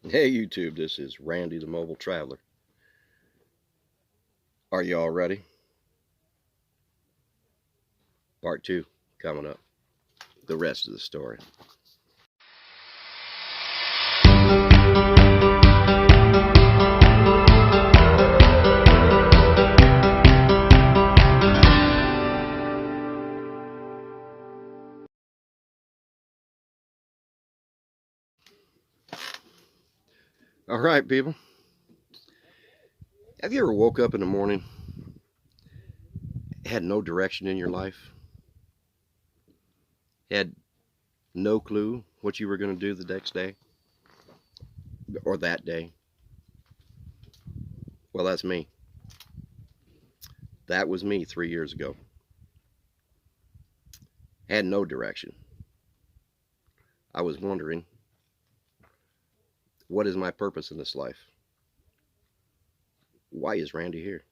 Hey YouTube, this is Randy the Mobile Traveler. Are you all ready? Part 2 coming up. The rest of the story. All right, people. Have you ever woke up in the morning, had no direction in your life, had no clue what you were going to do the next day or that day? Well, that's me. That was me 3 years ago. Had no direction. I was wondering, what is my purpose in this life? Why is Randy here?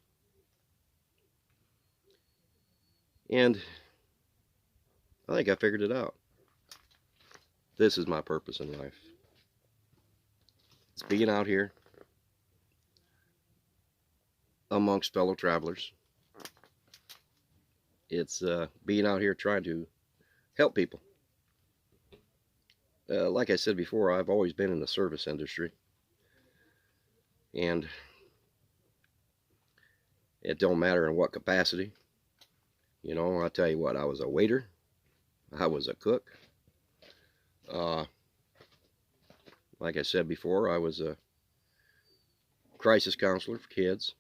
And I think I figured it out. This is my purpose in life. It's being out here amongst fellow travelers. It's being out here trying to help people. Like I said before, I've always been in the service industry. And it don't matter in what capacity. You know, I'll tell you what, I was a waiter. I was a cook. Like I said before, I was a crisis counselor for kids.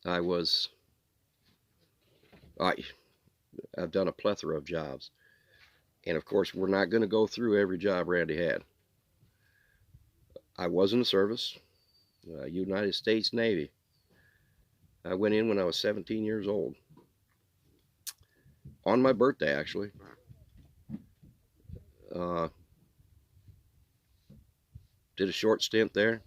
I've done a plethora of jobs. And of course, we're not going to go through every job Randy had. I was in the service, United States Navy. I went in when I was 17 years old. On my birthday, actually. Did a short stint there.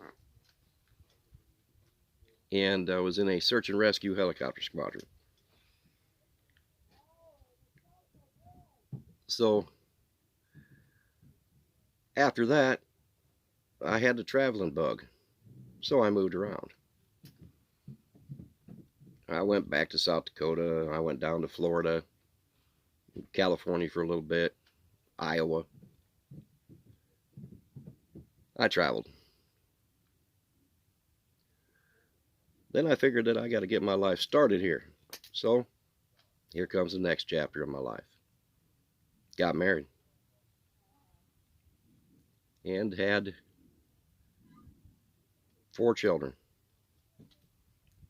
And I was in a search and rescue helicopter squadron. So after that, I had the traveling bug. So I moved around. I went back to South Dakota. I went down to Florida, California for a little bit, Iowa. I traveled. Then I figured that I got to get my life started here. So here comes the next chapter of my life. Got married. And had 4 children.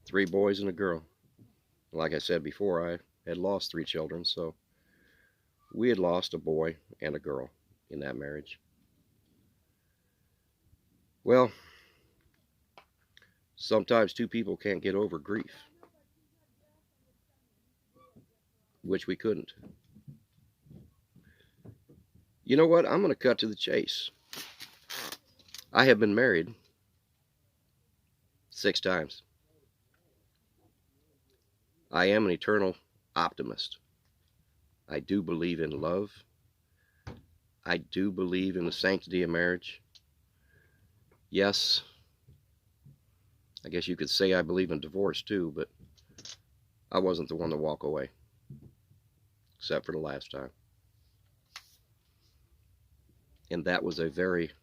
3 boys and a girl. Like I said before, I had lost 3 children, so we had lost a boy and a girl in that marriage. Well, sometimes 2 people can't get over grief, which we couldn't. You know what? I'm going to cut to the chase. I have been married 6 times. I am an eternal optimist. I do believe in love. I do believe in the sanctity of marriage. Yes, I guess you could say I believe in divorce too, but I wasn't the one to walk away, except for the last time. And that was it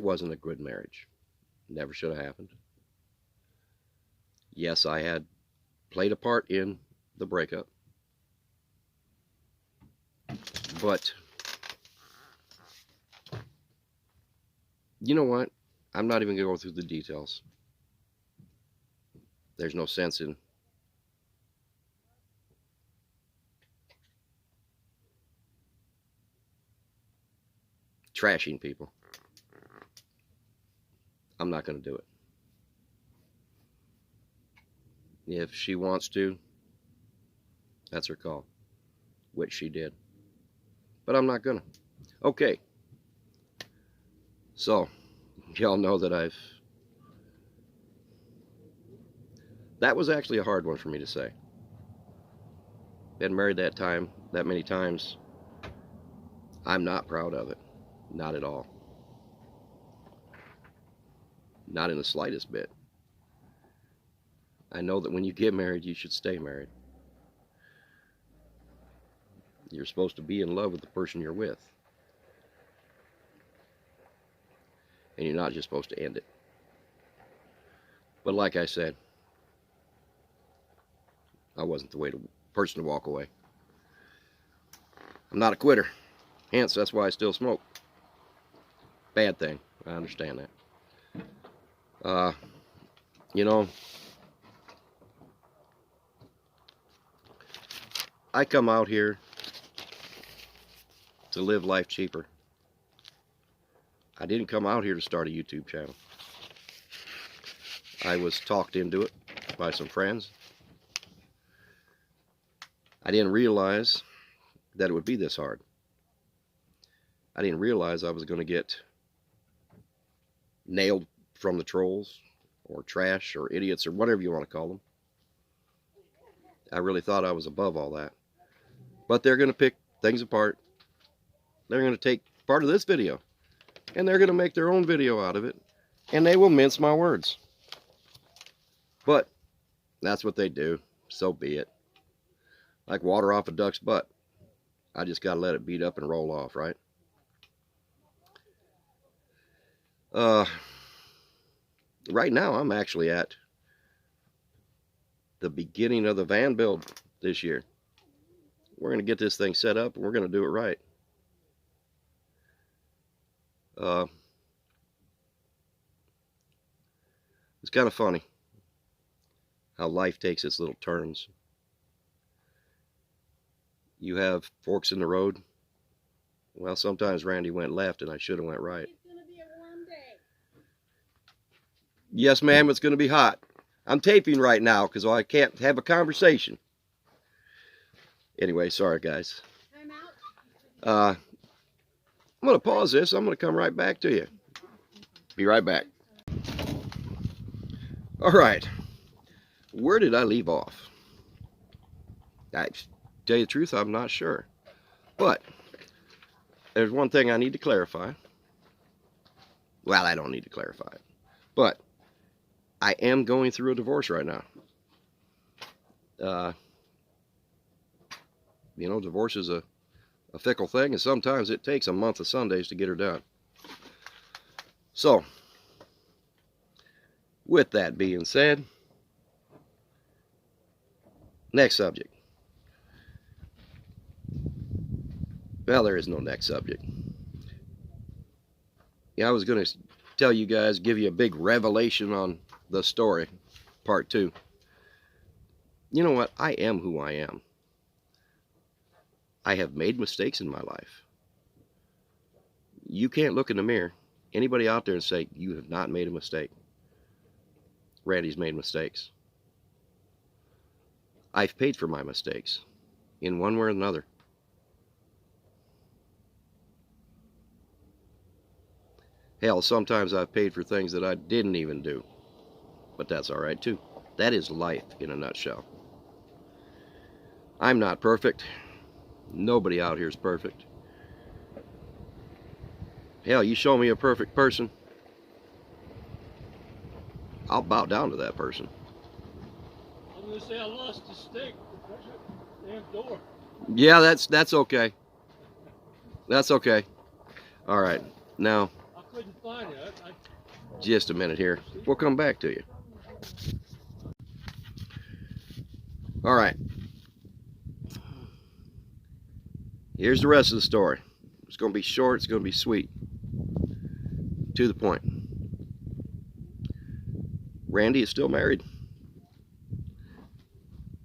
wasn't a good marriage. Never should have happened. Yes, I had played a part in the breakup, but you know what? I'm not even going to go through the details. There's no sense in trashing people. I'm not going to do it. If she wants to, that's her call, which she did. But I'm not going to. Okay. So, y'all know that that was actually a hard one for me to say. been married that many times. I'm not proud of it. Not at all. Not in the slightest bit. I know that when you get married, you should stay married. You're supposed to be in love with the person you're with. And you're not just supposed to end it. But like I said, I wasn't the person to walk away. I'm not a quitter. Hence, that's why I still smoke. Bad thing. I understand that. You know, I come out here to live life cheaper. I didn't come out here to start a YouTube channel. I was talked into it by some friends. I didn't realize that it would be this hard. I didn't realize I was going to get nailed from the trolls or trash or idiots or whatever you want to call them. I really thought I was above all that. But they're going to pick things apart. They're going to take part of this video and they're going to make their own video out of it, and they will mince my words. But that's what they do. So be it. Like water off a duck's butt. I just got to let it beat up and roll off, right? Right now I'm actually at the beginning of the van build this year. We're going to get this thing set up and we're going to do it right. It's kind of funny how life takes its little turns. You have forks in the road. Well, sometimes Randy went left and I should have went right. It's going to be a warm day. Yes, ma'am, it's going to be hot. I'm taping right now because I can't have a conversation. Anyway, sorry guys. I'm out. I'm going to pause this. I'm going to come right back to you. Be right back. All right. Where did I leave off? I tell you the truth, I'm not sure. But there's one thing I need to clarify. Well, I don't need to clarify it. But I am going through a divorce right now. You know, divorce is a fickle thing, and sometimes it takes a month of Sundays to get her done. So, with that being said, next subject. Well, there is no next subject. Yeah, I was going to tell you guys, give you a big revelation on the story, part 2. You know what? I am who I am. I have made mistakes in my life. You can't look in the mirror, anybody out there, and say, you have not made a mistake. Randy's made mistakes. I've paid for my mistakes, in one way or another. Hell, sometimes I've paid for things that I didn't even do. But that's all right, too. That is life in a nutshell. I'm not perfect. Nobody out here is perfect. Hell, you show me a perfect person, I'll bow down to that person. I'm going to say I lost the stick. Damn door. Yeah, that's okay. That's okay. All right. Now, I couldn't find it. just a minute here. We'll come back to you. All right. Here's the rest of the story. It's going to be short. It's going to be sweet. To the point. Randy is still married.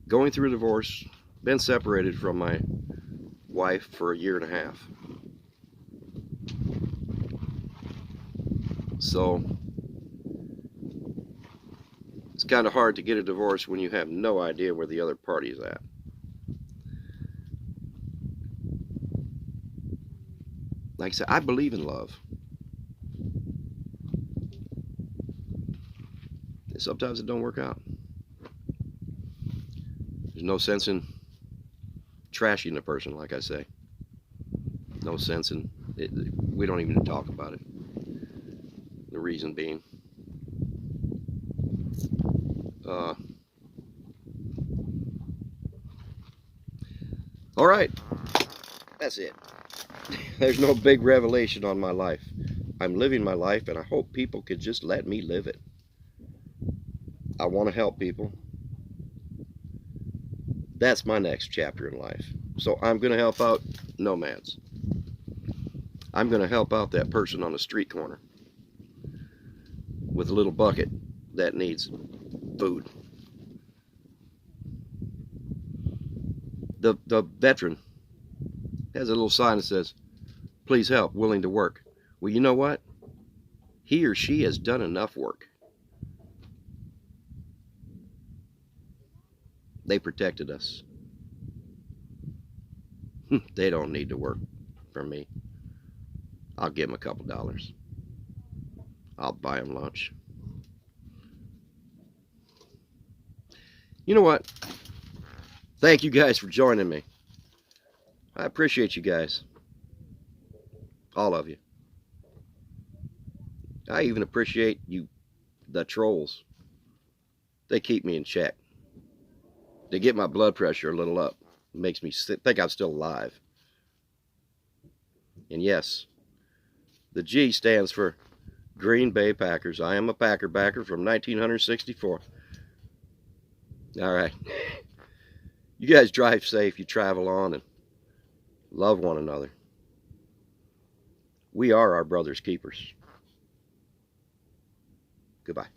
Going through a divorce. Been separated from my wife for 1.5 years. So it's kind of hard to get a divorce when you have no idea where the other party is at. Like I said, I believe in love. And sometimes it don't work out. There's no sense in trashing the person, like I say. No sense in it. We don't even talk about it. The reason being, all right, that's it. There's no big revelation on my life. I'm living my life, and I hope people could just let me live it. I want to help people. That's my next chapter in life. So I'm going to help out nomads. I'm going to help out that person on the street corner with a little bucket that needs food. The veteran has a little sign that says, "Please help, willing to work." Well, you know what? He or she has done enough work. They protected us. They don't need to work for me. I'll give them a couple dollars. I'll buy them lunch. You know what? Thank you guys for joining me. I appreciate you guys. All of you. I even appreciate you, the trolls. They keep me in check. They get my blood pressure a little up. It makes me think I'm still alive. And yes, the G stands for Green Bay Packers. I am a Packer backer from 1964. All right. You guys drive safe. You travel on and love one another. We are our brother's keepers. Goodbye.